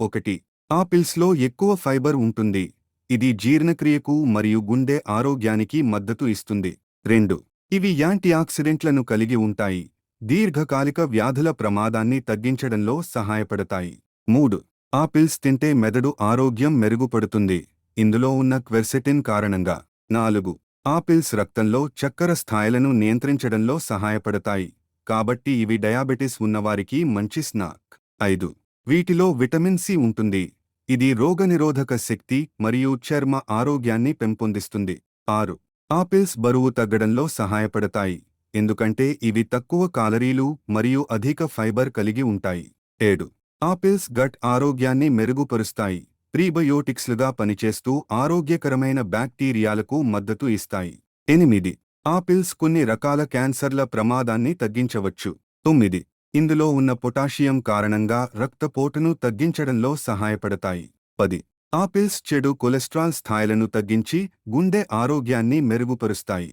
ఒకటి, ఆపిల్స్లో ఎక్కువ ఫైబర్ ఉంటుంది. ఇది జీర్ణక్రియకు మరియు గుండె ఆరోగ్యానికి మద్దతు ఇస్తుంది. 2, ఇవి యాంటీఆక్సిడెంట్లను కలిగి ఉంటాయి. దీర్ఘకాలిక వ్యాధుల ప్రమాదాన్ని తగ్గించడంలో సహాయపడతాయి. 3, ఆపిల్స్ తింటే మెదడు ఆరోగ్యం మెరుగుపడుతుంది. ఇందులో ఉన్న క్వెర్సెటిన్ కారణంగా. 4, ఆపిల్స్ రక్తంలో చక్కెర స్థాయిలను నియంత్రించడంలో సహాయపడతాయి. కాబట్టి ఇవి డయాబెటిస్ ఉన్నవారికి మంచి స్నాక్. 5, వీటిలో విటమిన్ సి ఉంటుంది. ఇది రోగనిరోధక శక్తి మరియు చర్మ ఆరోగ్యాన్ని పెంపొందిస్తుంది. 6, ఆపిల్స్ బరువు తగ్గడంలో సహాయపడతాయి. ఎందుకంటే ఇవి తక్కువ కాలరీలు మరియు అధిక ఫైబర్ కలిగి ఉంటాయి. 7, ఆపిల్స్ గట్ ఆరోగ్యాన్ని మెరుగుపరుస్తాయి. ప్రీబయోటిక్స్లుగా పనిచేస్తూ ఆరోగ్యకరమైన బ్యాక్టీరియాలకు మద్దతు ఇస్తాయి. 8, ఆపిల్స్ కొన్ని రకాల క్యాన్సర్ల ప్రమాదాన్ని తగ్గించవచ్చు. 9, ఇందులో ఉన్న పొటాషియం కారణంగా రక్తపోటును తగ్గించడంలో సహాయపడతాయి. 10, ఆపిల్స్ చెడు కొలెస్ట్రాల్ స్థాయిలను తగ్గించి గుండె ఆరోగ్యాన్ని మెరుగుపరుస్తాయి.